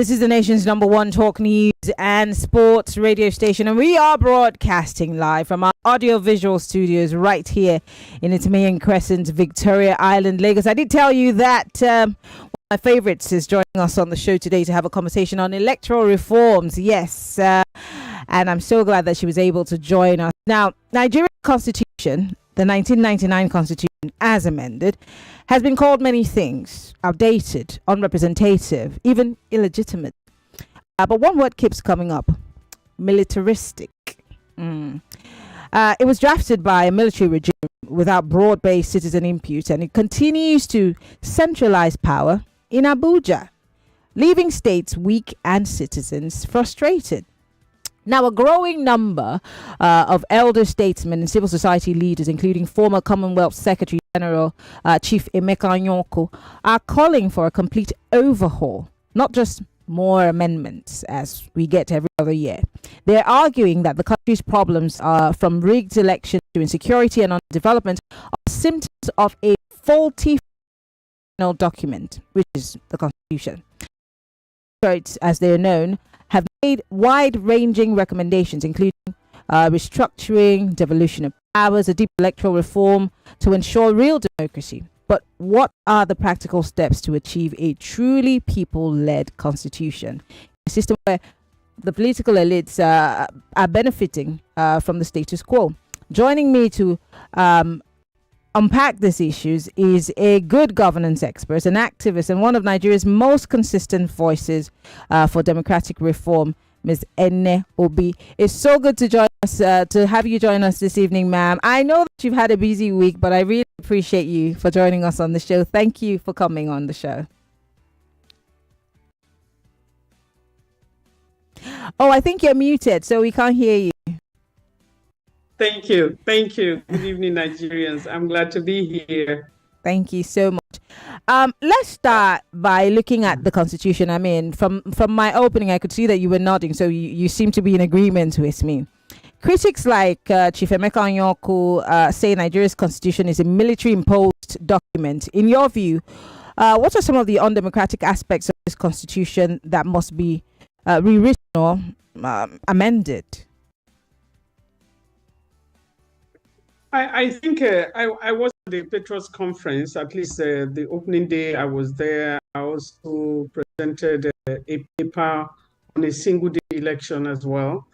This is the nation's #1 talk news and sports radio station, and we are broadcasting live from our audio-visual studios right here in Maryann Crescent, Victoria Island, Lagos. I did tell you that one of my favorites is joining us on the show today to have a conversation on electoral reforms. Yes, and I'm so glad that she was able to join us. Now, Nigeria's constitution, the 1999 constitution as amended, has been called many things: outdated, unrepresentative, even illegitimate. But one word keeps coming up: militaristic. It was drafted by a military regime without broad-based citizen input, and it continues to centralize power in Abuja, leaving states weak and citizens frustrated. Now, a growing number of elder statesmen and civil society leaders, including former Commonwealth Secretary General Chief Maryann Okon, are calling for a complete overhaul, not just more amendments as we get every other year. They're arguing that the country's problems, from rigged elections to insecurity and underdevelopment, are symptoms of a faulty final document, which is the Constitution. As they are known, have made wide-ranging recommendations, including restructuring, devolution of powers, a deep electoral reform to ensure real democracy. But what are the practical steps to achieve a truly people-led constitution? A system where the political elites are benefiting from the status quo. Joining me to unpack these issues is a good governance expert, an activist, and one of Nigeria's most consistent voices for democratic reform, Ms. Ene Obi. It's so good to join us, to have you join us this evening, ma'am. I know that you've had a busy week, but I really appreciate you for joining us on the show. Thank you for coming on the show. Oh, I think you're muted, so we can't hear you. Thank you. Thank you. Good evening, Nigerians. I'm glad to be here. Thank you so much. Let's start by looking at the Constitution. I mean, from my opening, I could see that you were nodding, so you seem to be in agreement with me. Critics like Chief Maryann Okon say Nigeria's Constitution is a military-imposed document. In your view, what are some of the undemocratic aspects of this Constitution that must be rewritten or amended? I think I was at the Patriots Conference, at least the opening day I was there. I also presented a paper on a single-day election as well,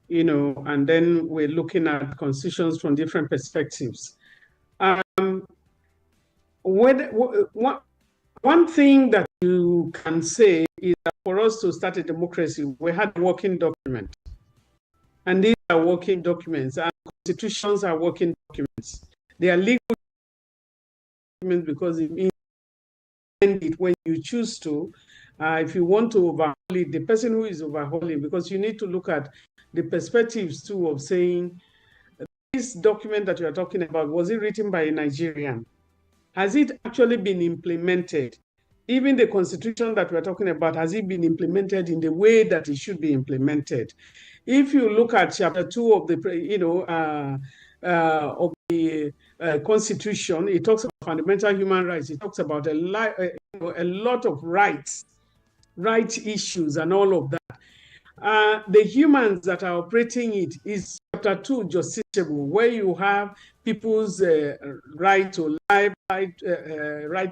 and then we're looking at constitutions from different perspectives. One thing that you can say is that for us to start a democracy, we had a working document. And these are working documents, and constitutions are working documents. They are legal documents because it means it when you choose to. If you want to overhaul it, the person who is overhauling, because you need to look at the perspectives too of saying, this document that you are talking about, was it written by a Nigerian? Has it actually been implemented? Even the constitution that we're talking about, has it been implemented in the way that it should be implemented? If you look at chapter 2 of the, Constitution, it talks about fundamental human rights. It talks about a lot of right issues and all of that. The humans that are operating it is chapter 2 justiciable, where you have people's right to life, right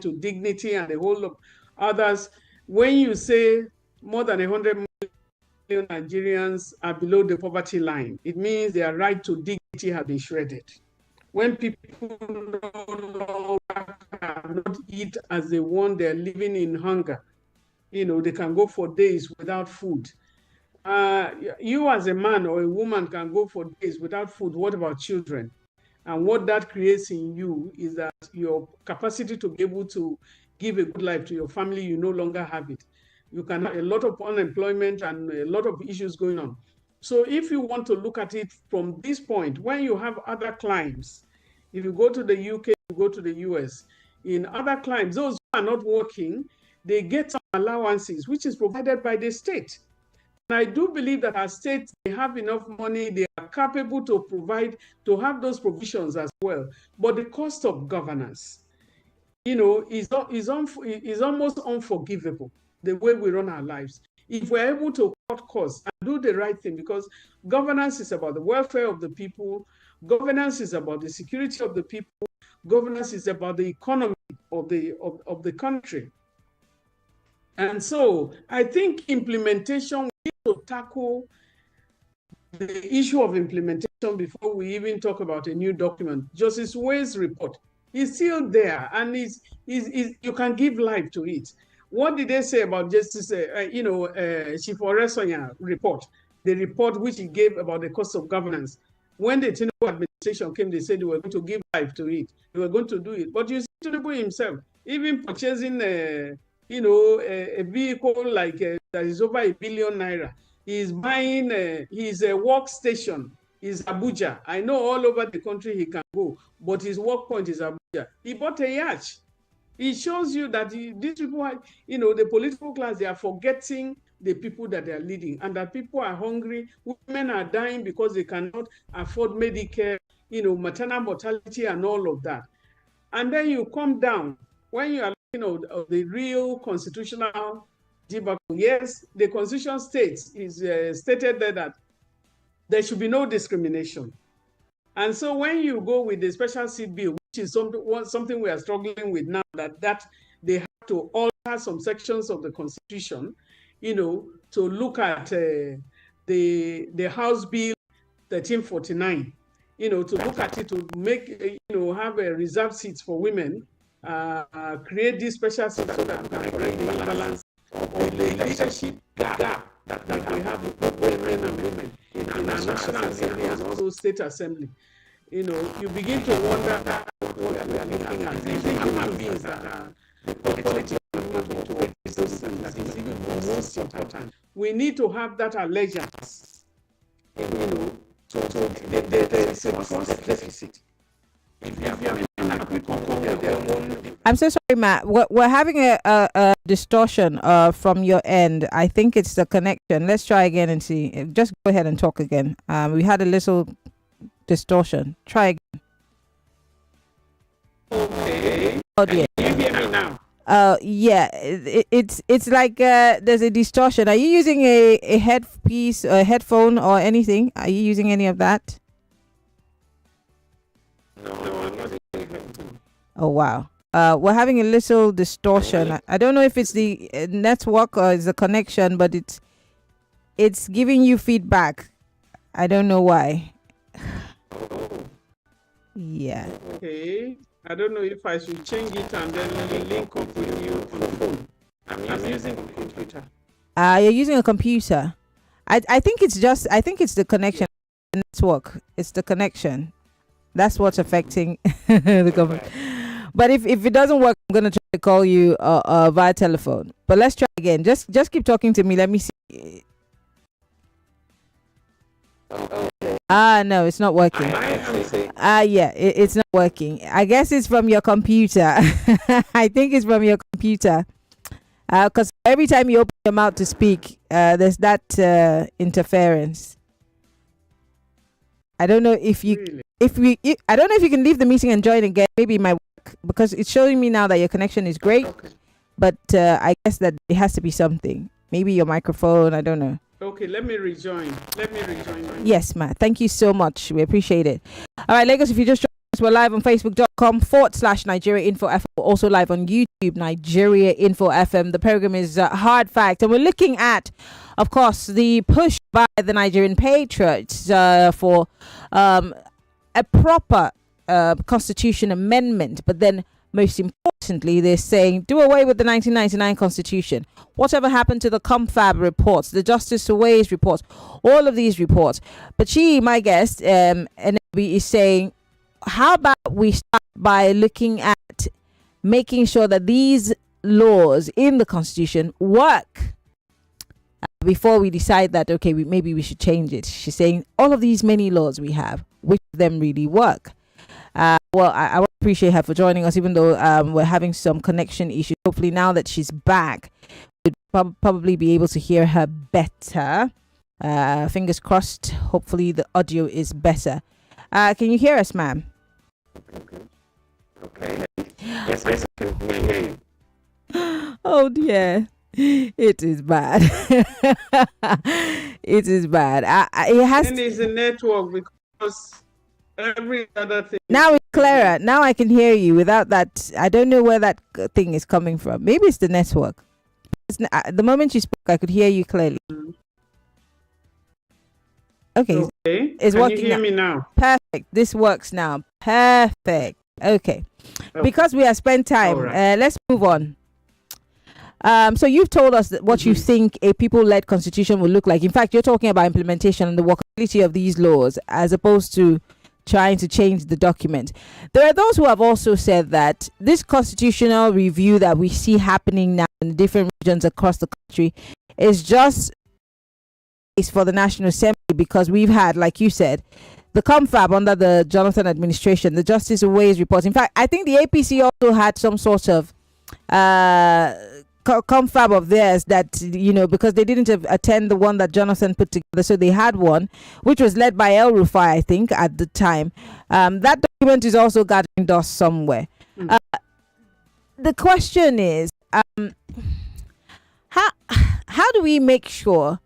to dignity, and a whole of others. When you say more than 100 million Nigerians are below the poverty line, it means their right to dignity have been shredded. When people no longer cannot eat as they want, they're living in hunger. They can go for days without food. You as a man or a woman can go for days without food. What about children? And what that creates in you is that your capacity to be able to give a good life to your family, you no longer have it. You can have a lot of unemployment and a lot of issues going on. So if you want to look at it from this point, when you have other climes, if you go to the UK, you go to the US, in other climes, those who are not working, they get some allowances, which is provided by the state. And I do believe that our states, they have enough money, they are capable to provide, to have those provisions as well. But the cost of governance, is almost unforgivable, the way we run our lives. if we're able to cut costs and do the right thing, because governance is about the welfare of the people, governance is about the security of the people, governance is about the economy of the country. And so I think implementation, we need to tackle the issue of implementation before we even talk about a new document. Justice Way's report is still there, and you can give life to it. What did they say about Justice, Chief Oresanya report, the report which he gave about the cost of governance? When the Tinubu administration came, they said they were going to give life to it. They were going to do it. But you see Tinubu himself, even purchasing a vehicle like that is over ₦1 billion. He's buying his workstation is Abuja. I know all over the country he can go, but his work point is Abuja. He bought a yacht. It shows you that these people are, the political class, they are forgetting the people that they are leading, and that people are hungry. Women are dying because they cannot afford Medicare, maternal mortality and all of that. And then you come down, when you are looking at the real constitutional debacle. Yes, the Constitution states, is stated there that there should be no discrimination. And so when you go with the special seat bill, which is something we are struggling with now, that they have to alter some sections of the Constitution, to look at the House Bill 1349, to look at it, to make, have a reserved seats for women, create these special seats so that we can correct the imbalance of the leadership gap that we have with both men and women in our National Assembly and also State Assembly. You begin to wonder what we are looking at. These human beings that are the political movement to raise those things that is even most important. We need to have that allegiance, to the trust deficit. If you have I'm so sorry, Matt. We're having a distortion from your end. I think it's the connection. Let's try again and see. Just go ahead and talk again. We had a little distortion. Try again. Okay. Oh dear. Can you hear me now? Yeah. It's like there's a distortion. Are you using a headpiece, a headphone, or anything? Are you using any of that? No, I'm not. Oh wow. We're having a little distortion. I don't know if it's the network or it's the connection, but it's giving you feedback. I don't know why. Yeah. Okay. I don't know if I should change it and then link up with you on the phone. I'm using a computer. You're using a computer. I think it's the connection, the network. It's the connection. That's what's affecting the government. But if it doesn't work, I'm gonna try to call you via telephone. But let's try again. Just keep talking to me. Let me see. No, it's not working. Yeah, it's not working. I guess it's from your computer. I think it's from your computer. Because every time you open your mouth to speak, there's that interference. I don't know if you Really? I don't know if you can leave the meeting and join again. Maybe it might work, because it's showing me now that your connection is great. Okay. But I guess that it has to be something. Maybe your microphone. I don't know. Okay, let me rejoin. Yes, Matt. Thank you so much. We appreciate it. All right, Lagos, if you just joined us, we're live on Facebook.com/Nigeria Info FM. We're also live on YouTube, Nigeria Info FM. The program is Hard Fact. And we're looking at, of course, the push by the Nigerian patriots for a proper constitution amendment. But then, most importantly, they're saying do away with the 1999 constitution. Whatever happened to the Confab reports, the Justice Away's reports, all of these reports. But she, my guest, is saying, how about we start by looking at making sure that these laws in the constitution work before we decide that, okay, maybe we should change it. She's saying all of these many laws we have, which of them really work? Well, I appreciate her for joining us, even though we're having some connection issues. Hopefully now that she's back, we'll probably be able to hear her better. Fingers crossed. Hopefully the audio is better. Can you hear us, ma'am? Okay. Yes, I can hear you. Oh dear. It is bad. It is bad. It has. And it's a network because every other thing. Now it's clearer. Now I can hear you without that. I don't know where that thing is coming from. Maybe it's the network. The moment you spoke, I could hear you clearly. Okay. It's working. Can you hear me now? Perfect. This works now. Perfect. Okay. Because we have spent time, right. Let's move on. So you've told us that what you think a people-led constitution will look like. In fact, you're talking about implementation and the workability of these laws as opposed to trying to change the document. There are those who have also said that this constitutional review that we see happening now in different regions across the country is just for the National Assembly, because we've had, like you said, the confab under the Jonathan administration, the Justice Aways report. In fact, I think the APC also had some sort of confab of theirs that, you know, because they didn't attend the one that Jonathan put together, so they had one which was led by El Rufai, I think, at the time. That document is also gathering dust somewhere. The question is, how do we make sure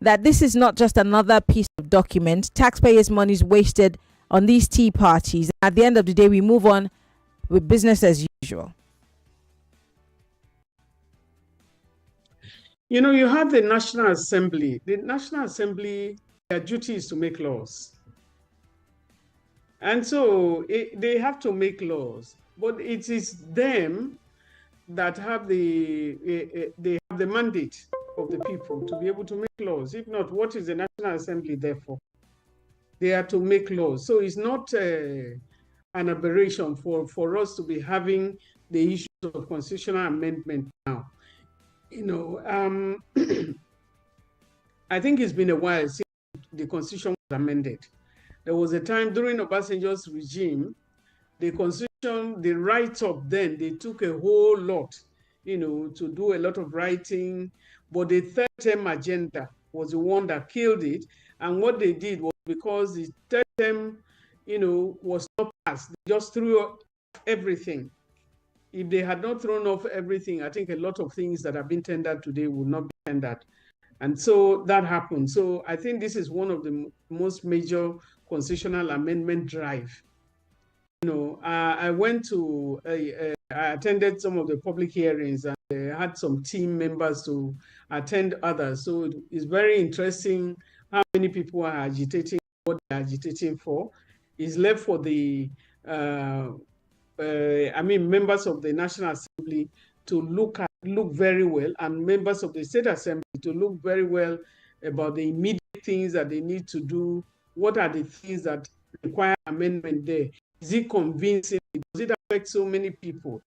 that this is not just another piece of document, taxpayers' money is wasted on these tea parties, at the end of the day we move on with business as usual? You know, you have the National Assembly. The National Assembly, their duty is to make laws. And so they have to make laws, but it is them that have the mandate of the people to be able to make laws. If not, what is the National Assembly there for? They are to make laws. So it's not an aberration for us to be having the issue of constitutional amendment now. You know, I think it's been a while since the Constitution was amended. There was a time during Obasanjo's regime, the Constitution, the write-up then, they took a whole lot, you know, to do a lot of writing, but the third term agenda was the one that killed it. And what they did was, because the third term, you know, was not passed, they just threw off everything. If they had not thrown off everything, I think a lot of things that have been tendered today would not be tendered. And so that happened. So I think this is one of the most major constitutional amendment drive. You know, I went to, I attended some of the public hearings and had some team members to attend others. So it's very interesting how many people are agitating, what they're agitating for. It's left for the, members of the National Assembly to look very well, and members of the State Assembly to look very well about the immediate things that they need to do. What are the things that require amendment there? Is it convincing? Does it affect so many people?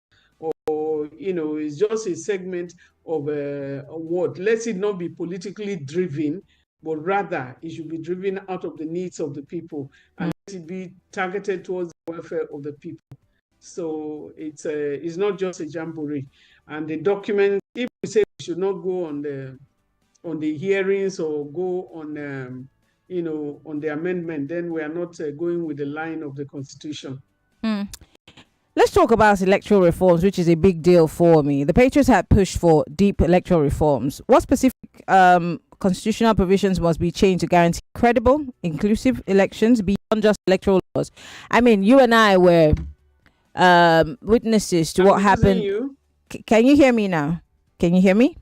Or, you know, it's just a segment of a word. Let it not be politically driven, but rather it should be driven out of the needs of the people, and let it be targeted towards the welfare of the people. So it's not just a jamboree. And the document, if we say we should not go on the hearings or go on you know, on the amendment, then we are not going with the line of the Constitution. Let's talk about electoral reforms, which is a big deal for me. The Patriots had pushed for deep electoral reforms. What specific constitutional provisions must be changed to guarantee credible, inclusive elections beyond just electoral laws? I mean, you and I were witnesses to what happened. Can you hear me now? Can you hear me?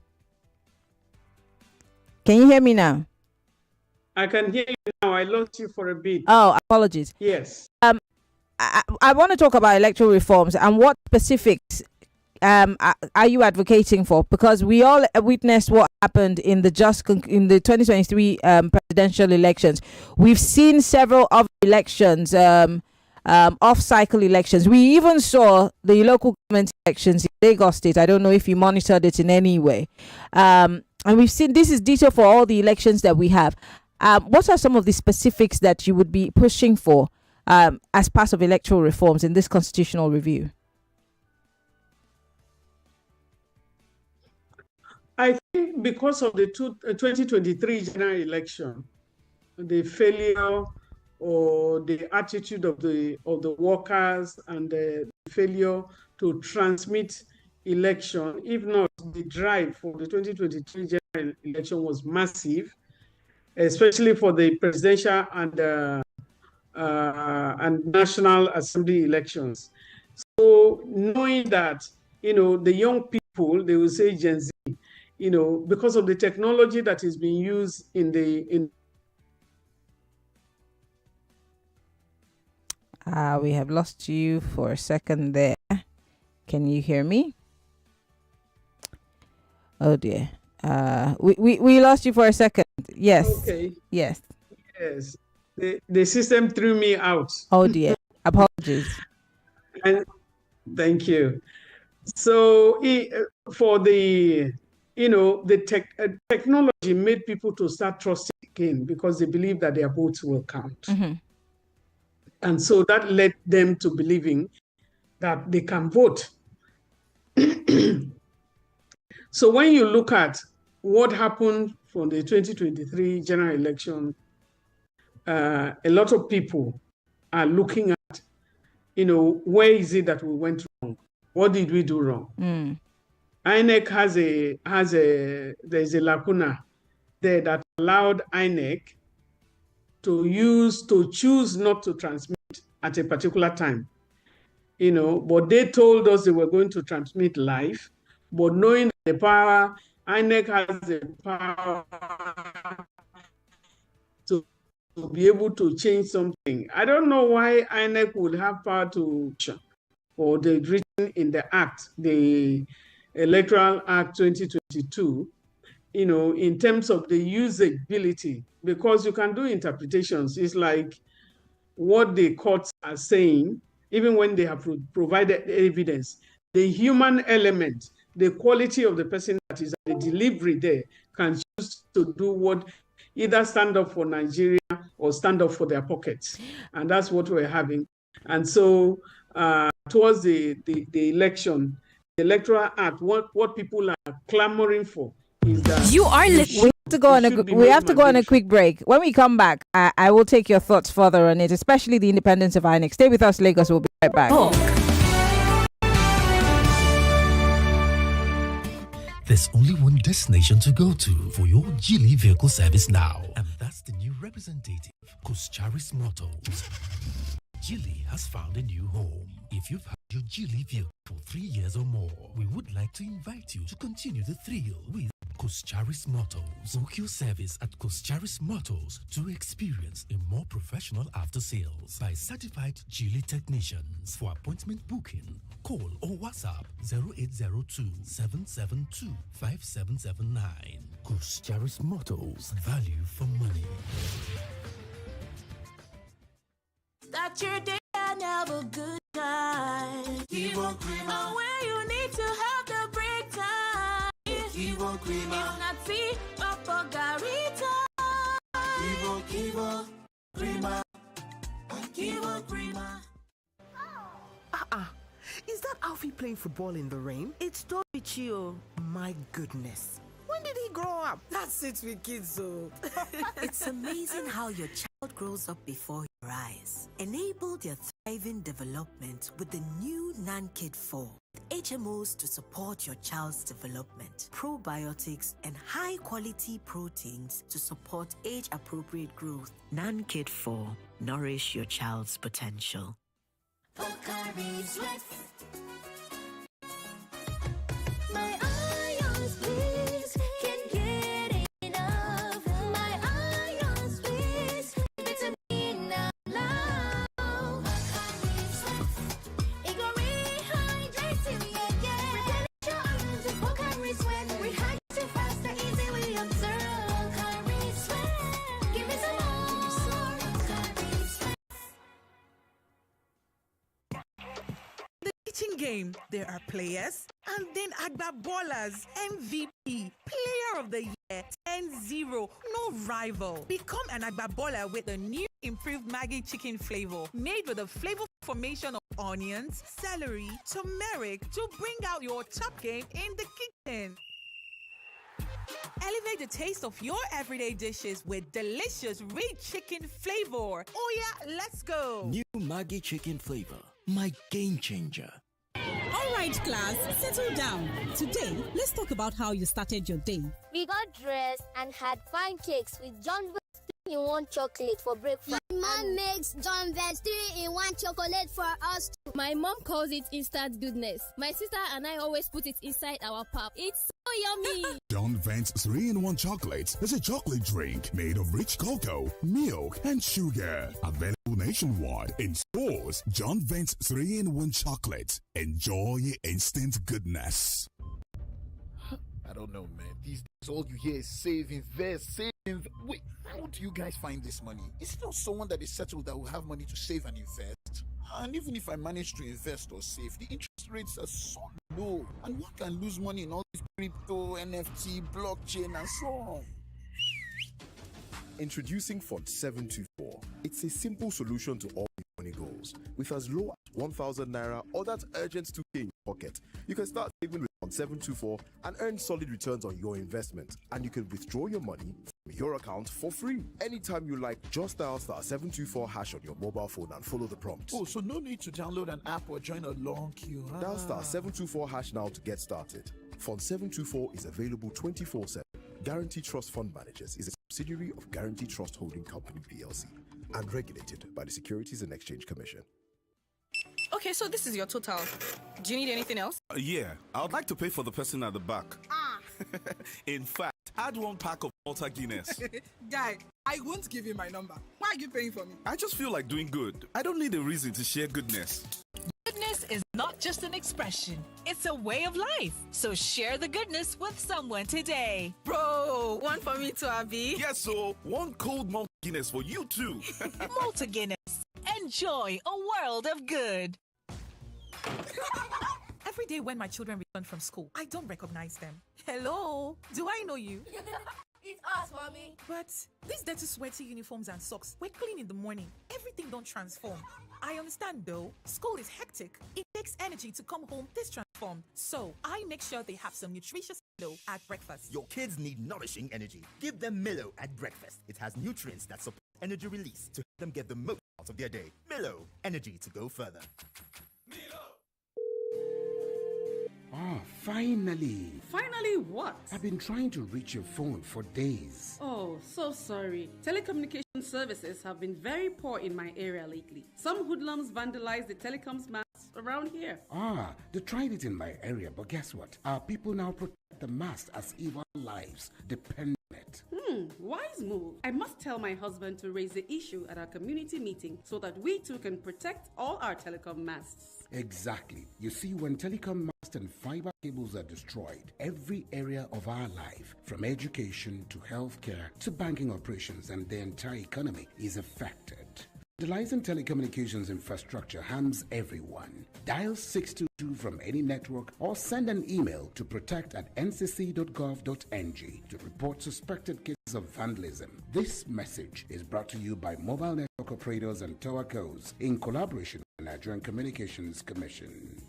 Can you hear me now? I can hear you now. I lost you for a bit. Oh, apologies. Yes. I want to talk about electoral reforms and what specifics are you advocating for? Because we all witnessed what happened in the 2023 presidential elections. We've seen several other elections, off-cycle elections. We even saw the local government elections in Lagos State. I don't know if you monitored it in any way. And we've seen, this is detail for all the elections that we have. What are some of the specifics that you would be pushing for as part of electoral reforms in this constitutional review? I think because of the 2023 general election, the failure or the attitude of the workers and the failure to transmit election, if not the drive for the 2023 general election was massive, especially for the presidential and National Assembly elections. So knowing that, the young people, they will say Gen Z, because of the technology that is being used in we have lost you for a second there. Can you hear me? Oh dear. We lost you for a second. Yes. Okay. Yes. Yes. The system threw me out. Oh dear. Apologies. And thank you. So for the technology made people to start trusting again because they believe that their votes will count. Mm-hmm. And so that led them to believing that they can vote. So when you look at what happened for the 2023 general election, a lot of people are looking at, where is it that we went wrong? What did we do wrong? INEC there's a lacuna there that allowed INEC to choose not to transmit at a particular time. But they told us they were going to transmit live, but knowing the power, INEC has the power to be able to change something. I don't know why INEC would have power to, or the written in the Act, the Electoral Act 2022, in terms of the usability, because you can do interpretations. It's like what the courts are saying, even when they have provided evidence, the human element, the quality of the person that is at the delivery there can choose to do what, either stand up for Nigeria or stand up for their pockets. And that's what we're having. And so towards the election, the Electoral Act, what people are clamoring for is that we have to go on a quick break. When we come back, I will take your thoughts further on it, especially the independence of INEC. Stay with us, Lagos. We'll be right back. There's only one destination to go to for your Geely vehicle service now, and that's the new representative, Kuscharis Motors. Geely has found a new home. If you've had your Geely vehicle for 3 years or more, we would like to invite you to continue the thrill with Kuscharis Motors. Book your service at Kuscharis Motors to experience a more professional after sales by certified Geely technicians. For appointment booking, call or WhatsApp 0802 772 5779. Kuscharis Motors, value for money. Start your day and have a good time. Oh, where you need to have the break time. Kivo Creamer. It's not tea, but Garita. Kivo Creamer. Kivo Creamer. Is that Alfie playing football in the rain? It's Tobichio. My goodness. When did he grow up? That's it with kids, so. It's amazing how your child grows up before your eyes. Enable their thriving development with the new NanKid 4. HMOs to support your child's development, probiotics and high-quality proteins to support age-appropriate growth. NanKid 4. Nourish your child's potential. My ions, please, can't get enough. My ions, please, vitamin now. It go rehydrate you, yeah. Replenish your ions with Pocari Sweat. Rehydrate you faster, easy we observe. Pocari Sweat, give me some more. Pocari Sweat. Kitchen game, there are players and then Agba Ballers. MVP, Player of the Year, 10-0, no rival. Become an Agba Baller with the new improved Maggi chicken flavor, made with a flavor formation of onions, celery, turmeric to bring out your top game in the kitchen. Elevate the taste of your everyday dishes with delicious rich chicken flavor. Oh yeah, let's go. New Maggi chicken flavor, my game changer. All right, right, class. Settle down. Today, let's talk about how you started your day. We got dressed and had pancakes with John Vance 3-in-1 chocolate for breakfast. My mom makes John Vance 3-in-1 chocolate for us too. My mom calls it instant goodness. My sister and I always put it inside our pap. It's so yummy. John Vance 3-in-1 Chocolates is a chocolate drink made of rich cocoa, milk, and sugar. Available nationwide in stores. John Vance 3-in-1 Chocolate. Enjoy instant goodness. I don't know, man. These days, all you hear is save, invest, save, invest. Wait, how do you guys find this money? Is it not someone that is settled that will have money to save and invest? And even if I manage to invest or save, the interest rates are so low. And one can lose money in all this crypto, NFT, blockchain, and so on. Introducing Fund 724. It's a simple solution to all your money goals. With as low as 1,000 naira or that urgent 2K in your pocket, you can start saving with Fund 724 and earn solid returns on your investment. And you can withdraw your money from your account for free. Anytime you like, just dial *724# on your mobile phone and follow the prompt. Oh, so no need to download an app or join a long queue. Dial *724# now to get started. Fund 724 is available 24/7. Guarantee Trust Fund Managers is a subsidiary of Guarantee Trust Holding Company PLC and regulated by the Securities and Exchange Commission. Okay, so this is your total. Do you need anything else? Yeah, I would like to pay for the person at the back. In fact, add 1 pack of Malta Guinness. Guy, I won't give you my number. Why are you paying for me? I just feel like doing good. I don't need a reason to share goodness. Goodness is not just an expression, it's a way of life. So share the goodness with someone today. Bro, one for me too, Abby. Yes, so 1 cold Malta Guinness for you too. Malta Guinness. Enjoy a world of good. Every day when my children return from school, I don't recognize them. Hello, do I know you? It's us, mommy. But these dirty, sweaty uniforms and socks were clean in the morning. Everything don't transform. I understand though. School is hectic. It takes energy to come home this transformed. So I make sure they have some nutritious Milo at breakfast. Your kids need nourishing energy. Give them Milo at breakfast. It has nutrients that support energy release to help them get the most out of their day. Milo, energy to go further. Ah, finally. Finally what? I've been trying to reach your phone for days. Oh, so sorry. Telecommunication services have been very poor in my area lately. Some hoodlums vandalized the telecoms masts around here. Ah, they tried it in my area, but guess what? Our people now protect the mast as if our lives depend on it. Wise move. I must tell my husband to raise the issue at our community meeting so that we too can protect all our telecom masts. Exactly. You see, when telecom masts and fiber cables are destroyed, every area of our life, from education to healthcare to banking operations and the entire economy, is affected. Vandalizing telecommunications infrastructure harms everyone. Dial 622 from any network or send an email to protect@ncc.gov.ng to report suspected cases of vandalism. This message is brought to you by mobile network operators and towercos in collaboration with the Nigerian Communications Commission.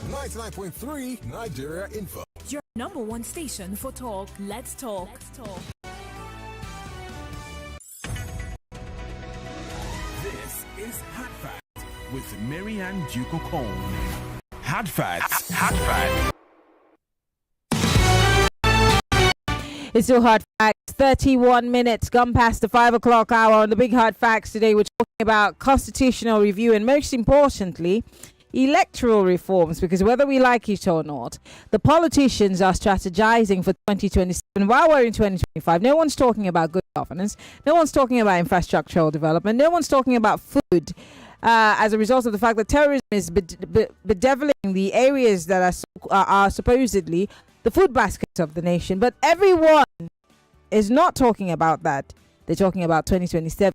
99.3 Nigeria Info. Your number one station for talk. Let's talk. This is Hot Facts with Maryann Okon. Hot Facts. It's still Hard Facts. 31 minutes gone past the 5 o'clock hour on the Big Hard Facts. Today we're talking about constitutional review and most importantly, electoral reforms, because whether we like it or not, the politicians are strategizing for 2027 while we're in 2025. No one's talking about good governance. No one's talking about infrastructural development. No one's talking about food as a result of the fact that terrorism is bedeviling the areas that are supposedly the food baskets of the nation. But everyone is not talking about that. They're talking about 2027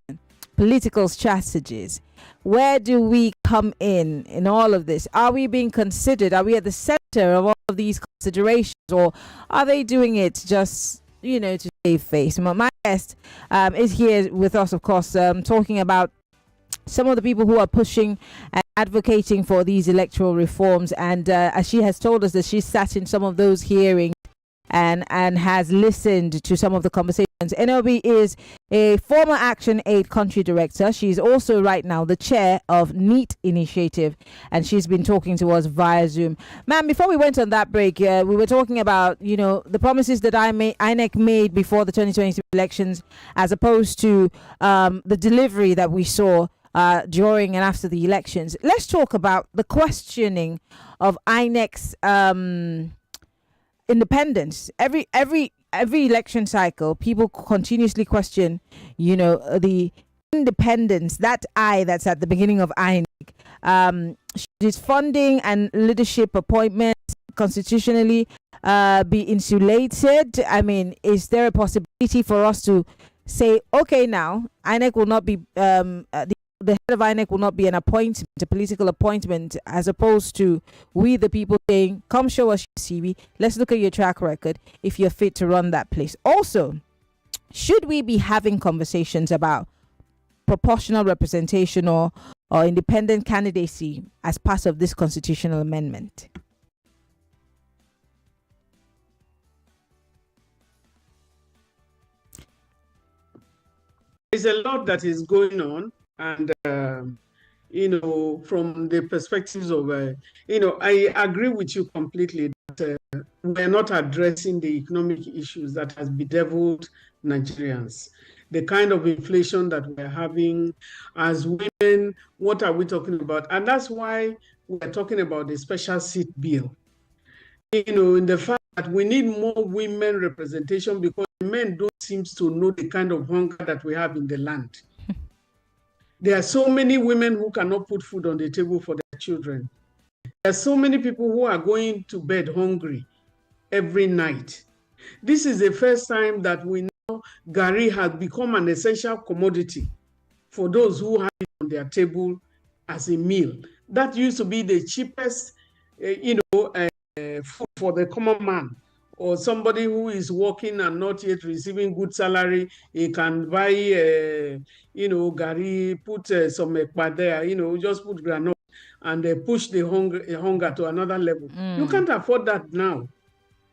political strategies. Where do we come in all of this? Are we being considered? Are we at the center of all of these considerations, or are they doing it just, to save face? My guest is here with us, of course, talking about some of the people who are pushing and advocating for these electoral reforms. And as she has told us that she sat in some of those hearings and has listened to some of the conversations. NLB is a former ActionAid country director. She's also right now the chair of NEAT initiative, and she's been talking to us via Zoom. Ma'am, before we went on that break, we were talking about, the promises that INEC made before the 2023 elections, as opposed to the delivery that we saw during and after the elections. Let's talk about the questioning of INEC's independence. Every election cycle, people continuously question, the independence, that I that's at the beginning of INEC. Should funding and leadership appointments constitutionally be insulated? I mean, is there a possibility for us to say, okay, now INEC will not be the head of INEC will not be an appointment, a political appointment, as opposed to we the people saying, come show us your CV, let's look at your track record if you're fit to run that place. Also, should we be having conversations about proportional representation or independent candidacy as part of this constitutional amendment? There's a lot that is going on, and from the perspectives of I agree with you completely that we're not addressing the economic issues that has bedeviled Nigerians. The kind of inflation that we're having as women, what are we talking about? And that's why we're talking about the special seat bill. In the fact that we need more women representation, because men don't seem to know the kind of hunger that we have in the land. There are so many women who cannot put food on the table for their children. There are so many people who are going to bed hungry every night. This is the first time that we know Gari has become an essential commodity for those who have it on their table as a meal. That used to be the cheapest, food for the common man, or somebody who is working and not yet receiving good salary. He can buy, Gari, put some ekpa there, just put granite and push the hunger to another level. You can't afford that now.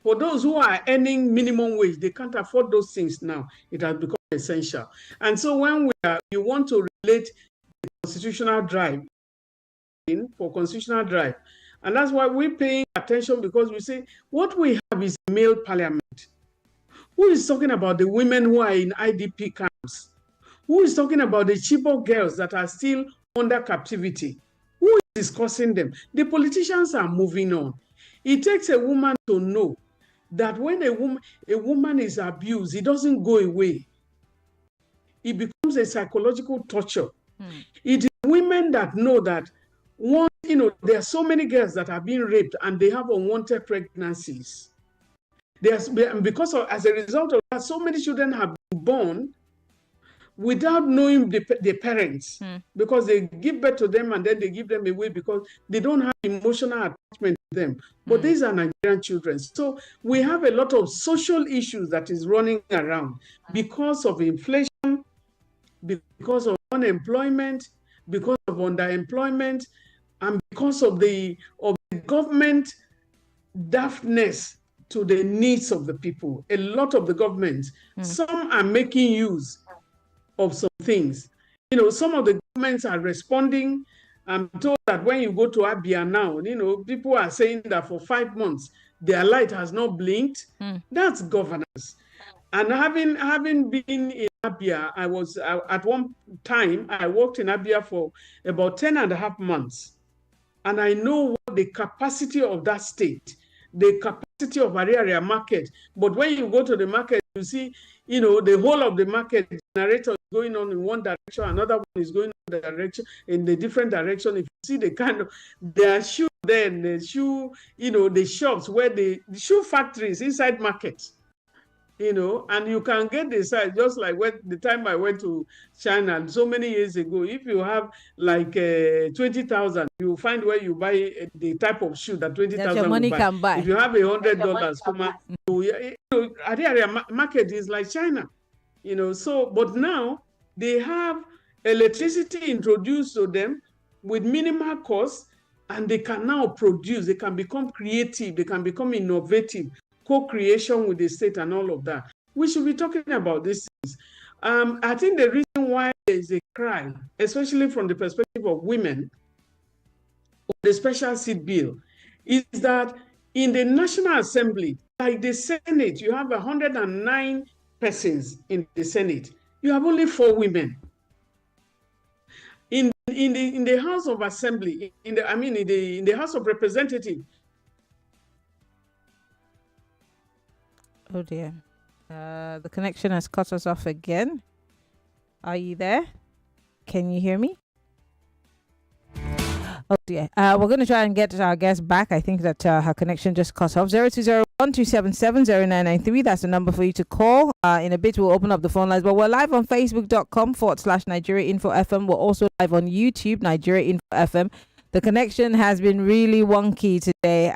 For those who are earning minimum wage, they can't afford those things now. It has become essential. And so when you want to relate the constitutional drive for constitutional drive, and that's why we're paying attention, because we say what we have is a male parliament. Who is talking about the women who are in IDP camps? Who is talking about the Chibok girls that are still under captivity? Who is discussing them? The politicians are moving on. It takes a woman to know that when a woman is abused, it doesn't go away. It becomes a psychological torture. It is women that know that there are so many girls that are being raped and they have unwanted pregnancies. As a result of that, so many children have been born without knowing the parents, because they give birth to them and then they give them away because they don't have emotional attachment to them. But these are Nigerian children. So we have a lot of social issues that is running around because of inflation, because of unemployment, because of underemployment, and because of the government deafness to the needs of the people. A lot of the governments, some are making use of some things. Some of the governments are responding. I'm told that when you go to Abia now, people are saying that for 5 months, their light has not blinked. That's governance. And having been in Abia, at one time, I worked in Abia for about 10 and a half months. And I know what the capacity of that state, the capacity of area market. But when you go to the market, you see, the whole of the market generator is going on in one direction, another one is going in the different direction. If you see the kind of their shoe, then the shoe, the shops where the shoe factories inside markets. And you can get the size, just like the time I went to China so many years ago. If you have like 20,000, you find where you buy the type of shoe that 20,000 your money can buy. If you have $100, area market is like China, but now they have electricity introduced to them with minimal cost, and they can now produce. They can become creative. They can become innovative co-creation with the state and all of that. We should be talking about these things. I think the reason why there is a cry, especially from the perspective of women, of the special seat bill, is that in the National Assembly, like the Senate, you have 109 persons in the Senate. You have only 4 women. In the House of Assembly, in the House of Representatives. Oh dear. The connection has cut us off again. Are you there? Can you hear me? Oh dear. We're going to try and get our guest back. I think that her connection just cut off. 0201-277-0993. That's the number for you to call. In a bit, we'll open up the phone lines. But we're live on Facebook.com/Nigeria Info FM. We're also live on YouTube, Nigeria Info FM. The connection has been really wonky today.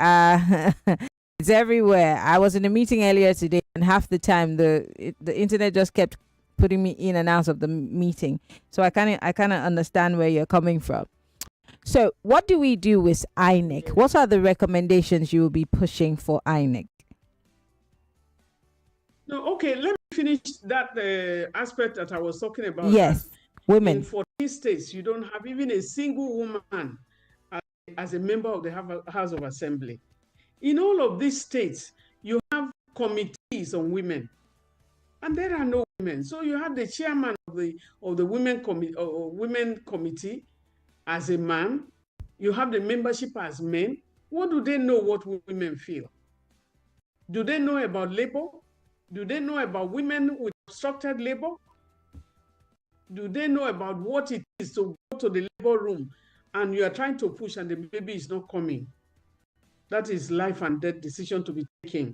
It's everywhere. I was in a meeting earlier today, and half the time the internet just kept putting me in and out of the meeting. So I kind of understand where you're coming from. So what do we do with INEC? What are the recommendations you will be pushing for INEC? No, okay, let me finish that aspect that I was talking about. Yes, women. In 14 states, you don't have even a single woman as a member of the House of Assembly. In all of these states, you have committees on women, and there are no women. So you have the chairman of the women committee as a man. You have the membership as men. What do they know what women feel? Do they know about labor? Do they know about women with obstructed labor? Do they know about what it is to go to the labor room and you are trying to push and the baby is not coming? That is life and death decision to be taken.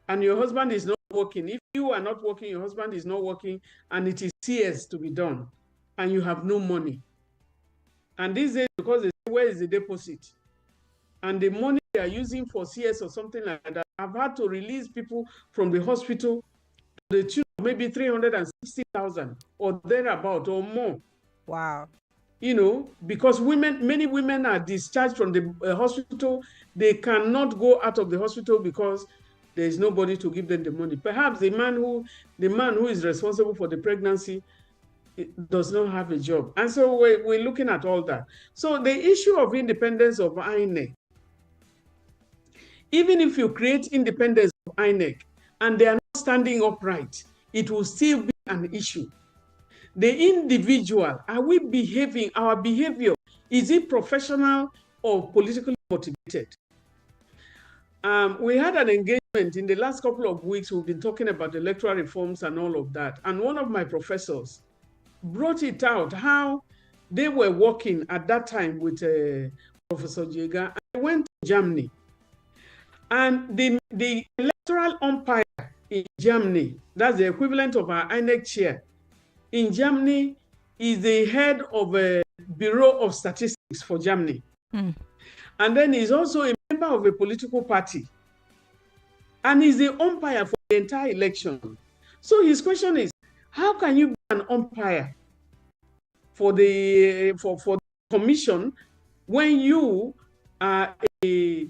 And your husband is not working. If you are not working, your husband is not working, and it is CS to be done, and you have no money. And these days, because they say, where is the deposit? And the money they are using for CS or something like that, I've had to release people from the hospital to the tune of maybe 360,000 or thereabout or more. Wow. You know, because many women are discharged from the hospital. They cannot go out of the hospital because there is nobody to give them the money. Perhaps the man who is responsible for the pregnancy does not have a job. And so we're looking at all that. So the issue of independence of INEC, even if you create independence of INEC and they are not standing upright, it will still be an issue. The individual, are we behaving, our behavior, is it professional or politically motivated? We had an engagement in the last couple of weeks. We've been talking about electoral reforms and all of that. And one of my professors brought it out how they were working at that time with Professor Jega. I went to Germany. And the electoral umpire in Germany, that's the equivalent of our INEC chair, in Germany is the head of a Bureau of Statistics for Germany. And then he's also a member of a political party. And he's the umpire for the entire election. So his question is, how can you be an umpire for the commission when you are a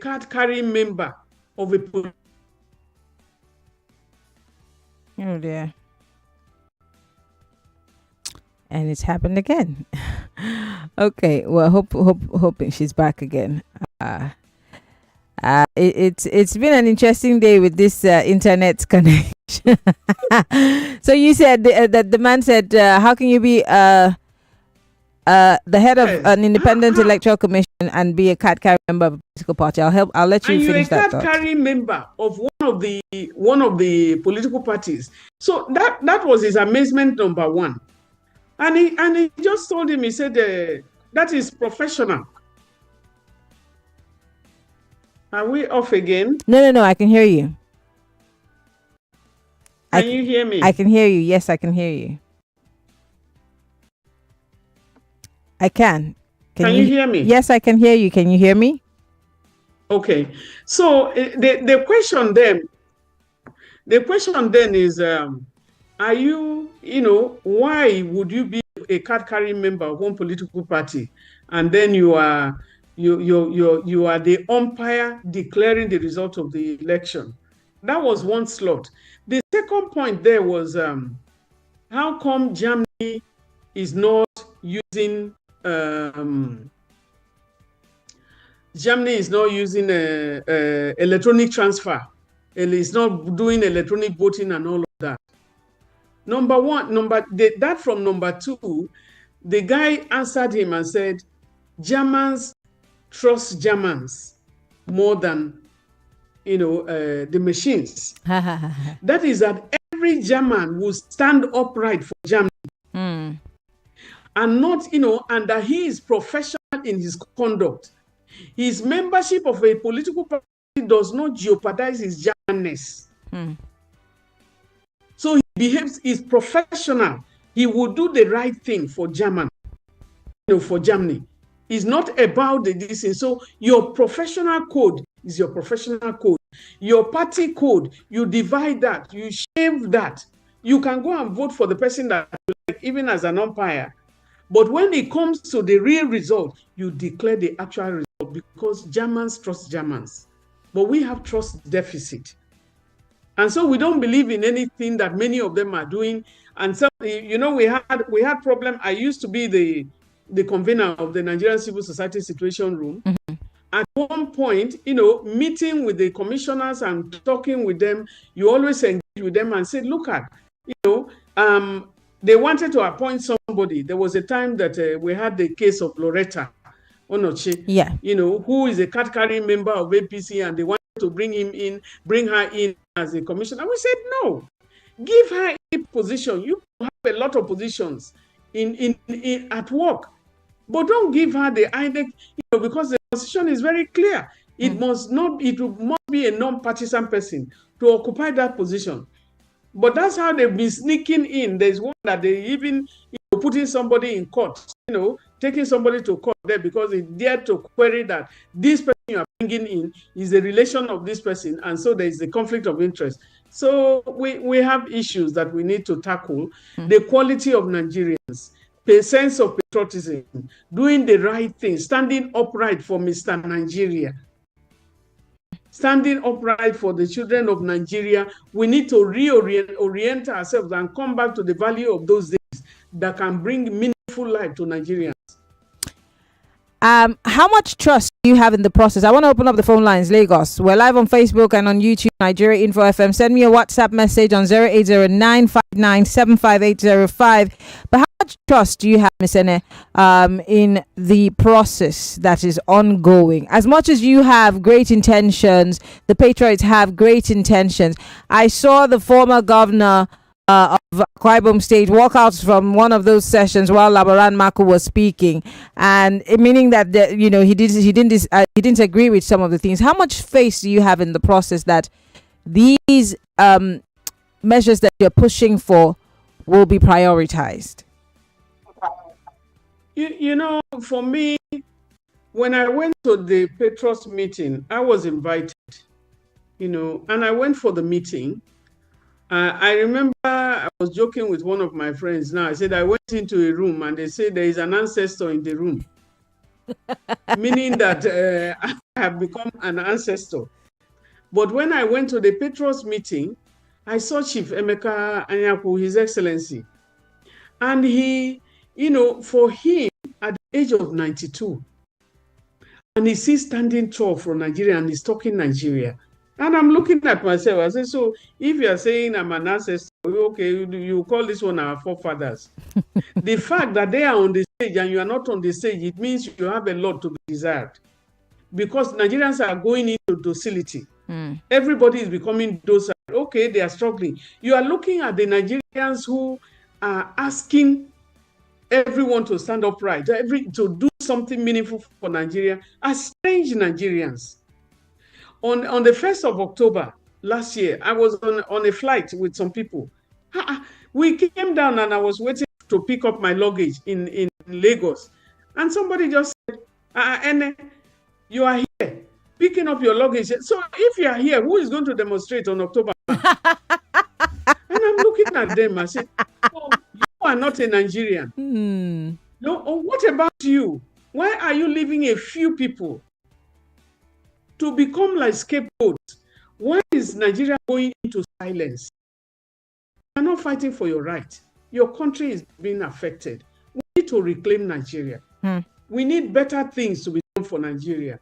card-carrying member of a political? Oh dear. And it's happened again. Okay, well, hoping she's back again. It's been an interesting day with this internet connection. So you said that the man said, "How can you be the head of an independent electoral commission and be a card-carrying member of a political party?" I'll let you finish that thought. And you're a card-carrying member of one of the political parties. So that was his amazement number one. And he just told him, he said, that is professional. Are we off again? No, I can hear you. Can you hear me? I can hear you. Yes, I can hear you. I can. Can you hear me? Yes, I can hear you. Can you hear me? Okay. So the question then is, are you, why would you be a card-carrying member of one political party and then you are you are the umpire declaring the result of the election. That was one slot. The second point there was how come Germany is not using electronic transfer. It's not doing electronic voting and all of that. That from number 2, the guy answered him and said, Germans trust Germans more than the machines. That is that every German will stand upright for Germany. And not, and that he is professional in his conduct. His membership of a political party does not jeopardize his Germanness. So he behaves, is professional. He will do the right thing for Germany. It's not about the distance. So your professional code is your professional code. Your party code, you divide that, you shave that. You can go and vote for the person that you like, even as an umpire. But when it comes to the real result, you declare the actual result because Germans trust Germans. But we have trust deficit. And so we don't believe in anything that many of them are doing. And so, we had problem. I used to be the convener of the Nigerian Civil Society Situation Room. At one point, meeting with the commissioners and talking with them, you always engage with them and say, look at, they wanted to appoint somebody. There was a time that we had the case of Loretta Onoche, who is a card-carrying member of APC, and they wanted to bring her in as a commissioner. And we said, no, give her a position. You have a lot of positions at work, but don't give her the INEC, because the constitution is very clear. It must be a non-partisan person to occupy that position. But that's how they've been sneaking in. There's one that they even putting somebody in court, taking somebody to court there because they dared to query that this person you are bringing in is a relation of this person, and so there is a conflict of interest. So we have issues that we need to tackle. The quality of Nigerians, a sense of patriotism, doing the right thing, standing upright for Mr. Nigeria. Standing upright for the children of Nigeria. We need to reorient ourselves and come back to the value of those days that can bring meaningful life to Nigerians. How much trust do you have in the process? I want to open up the phone lines, Lagos. We're live on Facebook and on YouTube, Nigeria Info FM. Send me a WhatsApp message on 08095975805. But how much trust do you have, Ms. Ene, in the process that is ongoing? As much as you have great intentions, the patriots have great intentions. I saw the former governor of Akwa Ibom State walk out from one of those sessions while Maryann Okon was speaking, and meaning that he didn't agree with some of the things. How much faith do you have in the process that these measures that you're pushing for will be prioritized? For me, when I went to the Petros meeting, I was invited, and I went for the meeting. I remember I was joking with one of my friends now. I said I went into a room and they said there is an ancestor in the room, meaning that I have become an ancestor. But when I went to the Petros meeting, I saw Chief Emeka Anyaku, His Excellency. And he, for him, at the age of 92, and he sees standing tall for Nigeria and he's talking Nigeria. And I'm looking at myself. I say, so if you're saying I'm an ancestor, okay, you call this one our forefathers. The fact that they are on the stage and you are not on the stage, it means you have a lot to be desired. Because Nigerians are going into docility. Everybody is becoming docile. Okay, they are struggling. You are looking at the Nigerians who are asking everyone to stand upright, to do something meaningful for Nigeria, are strange Nigerians. On the 1st of October last year, I was on a flight with some people. We came down and I was waiting to pick up my luggage in Lagos. And somebody just said, Ene, you are here, picking up your luggage. So if you are here, who is going to demonstrate on October? And I'm looking at them. I said, oh, you are not a Nigerian. No, what about you? Why are you leaving a few people to become like scapegoats? Why is Nigeria going into silence? You are not fighting for your right. Your country is being affected. We need to reclaim Nigeria. We need better things to be done for Nigeria.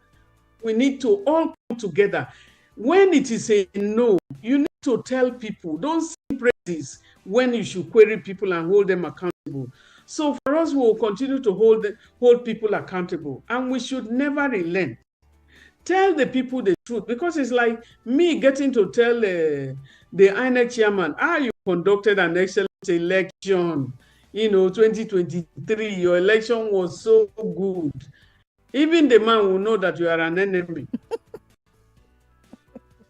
We need to all come together. When it is a no, you need to tell people, don't sing praises when you should query people and hold them accountable. So for us, we will continue to hold people accountable, and we should never relent. Tell the people the truth, because it's like me getting to tell the INEC chairman, you conducted an excellent election. 2023, your election was so good. Even the man will know that you are an enemy.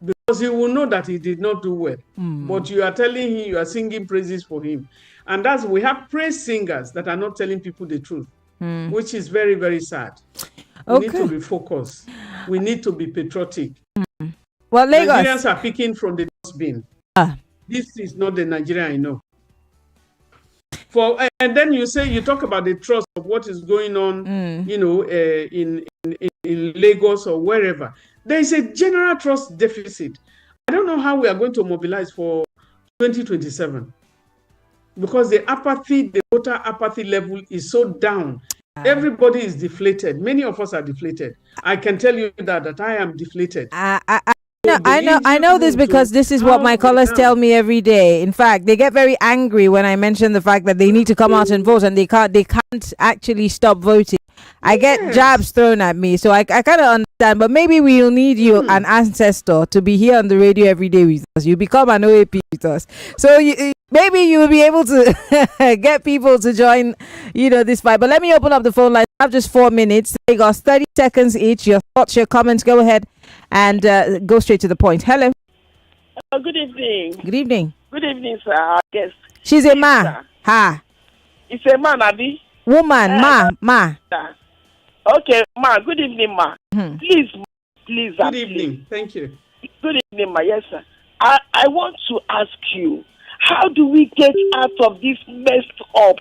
Because he will know that he did not do well. But you are telling him, you are singing praises for him. And we have praise singers that are not telling people the truth, which is very, very sad. We need to refocus. We need to be patriotic. Well, Lagos. Nigerians are picking from the dustbin. This is not the Nigeria I know. And then you talk about the trust of what is going on, in Lagos or wherever. There is a general trust deficit. I don't know how we are going to mobilize for 2027, because the voter apathy level is so down. Everybody is deflated. Many of us are deflated. I can tell you that I am deflated. I know this because this is what my callers tell me every day. In fact, they get very angry when I mention the fact that they need to come out and vote, and they can't actually stop voting. I get jabs thrown at me, so I kind of understand. But maybe we'll need you, an ancestor, to be here on the radio every day with us. You become an OAP with us, so maybe you will be able to get people to join, this fight. But let me open up the phone line. I have just 4 minutes. They got 30 seconds each. Your thoughts, your comments. Go ahead and go straight to the point. Hello. Good evening. Good evening. Good evening, sir. I guess. She's a ma. Ha. It's a man, Abby. Woman, ma. Okay, ma. Good evening, ma. Please. Good evening. Thank you. Good evening, ma. Yes, sir. I want to ask you, how do we get out of this messed up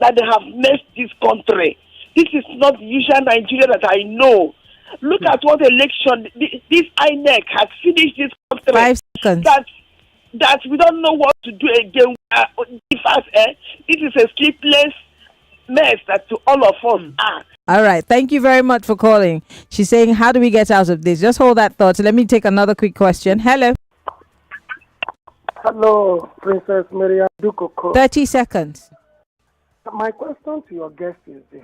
that they have messed this country? This is not the usual Nigeria that I know. Look at what election this INEC has finished this country. 5 seconds. That we don't know what to do again. This is a sleepless mess that to all of us are. All right. Thank you very much for calling. She's saying, how do we get out of this? Just hold that thought. Let me take another quick question. Hello. Hello, Princess Maryann Okon. 30 seconds. My question to your guest is this.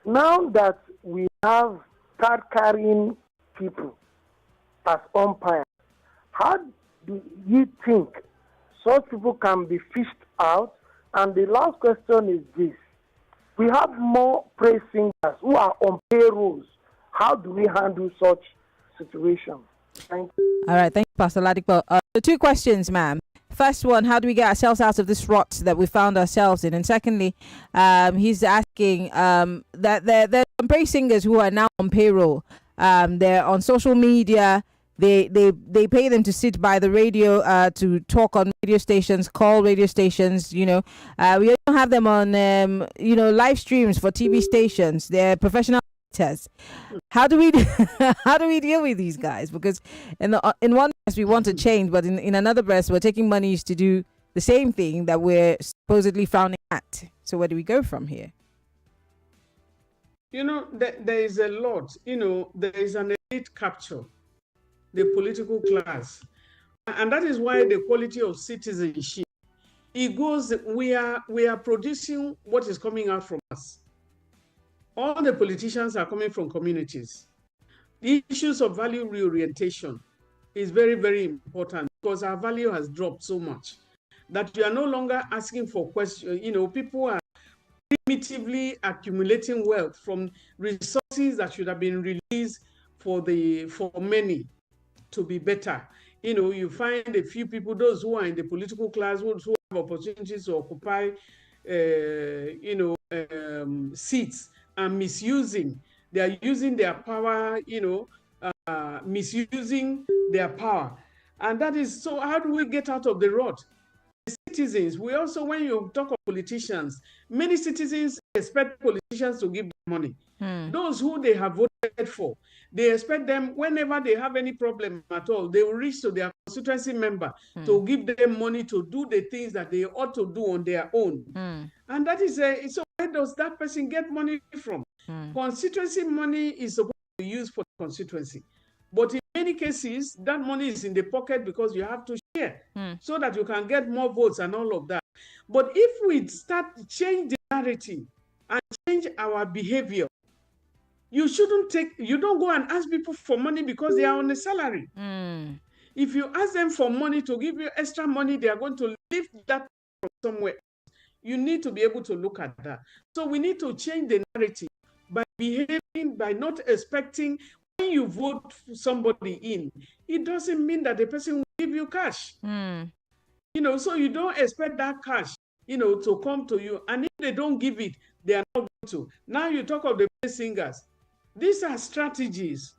Now that we have card-carrying people as umpires, how do you think such people can be fished out? And the last question is this. We have more praise singers who are on payrolls. How do we handle such situations? Thank you. All right. Thank you, Pastor Ladipo. So 2 questions, ma'am. First one, how do we get ourselves out of this rot that we found ourselves in? And secondly, he's asking that there are some praise singers who are now on payroll. They're on social media. They pay them to sit by the radio to talk on radio stations, call radio stations. We don't have them on live streams for TV stations. They're professional actors. How do we deal with these guys? Because in one breath we want to change, but in another breath we're taking monies to do the same thing that we're supposedly frowning at. So where do we go from here? There is a lot. There is an elite capture, the political class, and that is why the quality of citizenship, it goes. We are producing what is coming out from us. All the politicians are coming from communities. The issues of value reorientation is very, very important, because our value has dropped so much that we are no longer asking for questions. People are primitively accumulating wealth from resources that should have been released for many to be better. You find a few people, those who are in the political class, who have opportunities to occupy, seats, and misusing. They are using their power, misusing their power. And that is, so how do we get out of the rut? The citizens, we also, when you talk of politicians, many citizens expect politicians to give them money. Those who they have voted for, they expect them, whenever they have any problem at all, they will reach to their constituency member to give them money to do the things that they ought to do on their own. And that is so where does that person get money from? Constituency money is supposed to be used for the constituency. But in many cases, that money is in the pocket because you have to share so that you can get more votes and all of that. But if we start change the narrative and change our behavior, you don't go and ask people for money because they are on a salary. If you ask them for money to give you extra money, they are going to lift that from somewhere. You need to be able to look at that. So we need to change the narrative by behaving, by not expecting when you vote somebody in, it doesn't mean that the person will give you cash. So you don't expect that cash, to come to you. And if they don't give it, they are not going to. Now you talk of the singers. These are strategies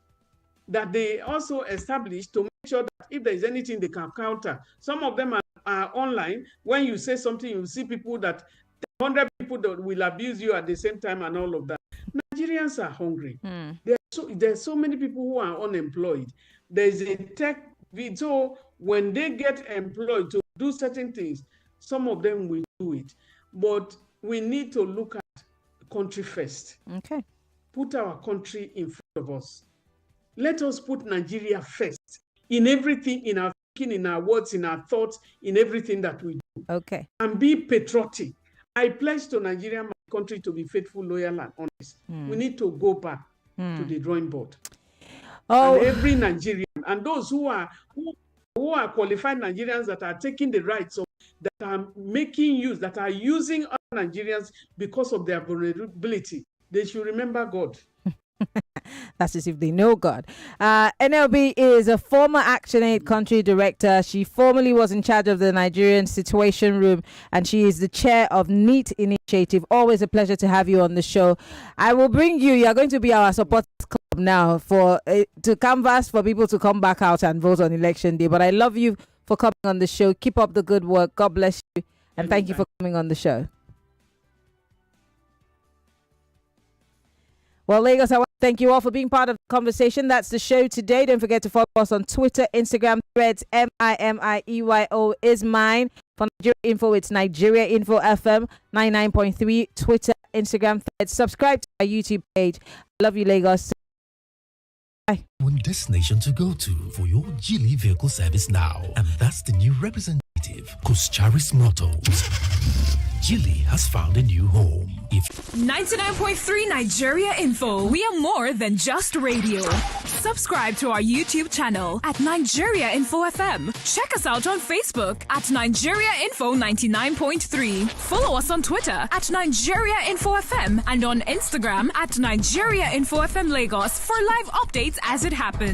that they also established to make sure that if there is anything they can counter. Some of them are online. When you say something, you see people that 100 people that will abuse you at the same time and all of that. Nigerians are hungry. There's so many people who are unemployed. There's a tech so when they get employed to do certain things, some of them will do it. But we need to look at country first. Okay. Put our country in front of us. Let us put Nigeria first in everything, in our thinking, in our words, in our thoughts, in everything that we do. Okay. And be patriotic. I pledge to Nigeria, my country, to be faithful, loyal, and honest. We need to go back to the drawing board. And every Nigerian, and those who are qualified Nigerians that are taking the rights of, that are making use, that are using other Nigerians because of their vulnerability, they should remember God. That's as if they know God. NLB is a former ActionAid country director. She formerly was in charge of the Nigerian Situation Room, and she is the chair of NEAT Initiative. Always a pleasure to have you on the show. I will bring you. You're going to be our supporters club now to canvass for people to come back out and vote on election day. But I love you for coming on the show. Keep up the good work. God bless you, and thank you for coming on the show. Well, Lagos, I want to thank you all for being part of the conversation. That's the show today. Don't forget to follow us on Twitter, Instagram, Threads. MIMIEYO is mine. For Nigeria Info, it's Nigeria Info FM 99.3. Twitter, Instagram, Threads. Subscribe to our YouTube page. I love you, Lagos. Bye. One destination to go to for your Geely vehicle service now. And that's the new representative, Kuscharis Motors. Geely has found a new home. 99.3 Nigeria Info. We are more than just radio. Subscribe to our YouTube channel at Nigeria Info FM. Check us out on Facebook at Nigeria Info 99.3. Follow us on Twitter at Nigeria Info FM and on Instagram at Nigeria Info FM Lagos for live updates as it happens.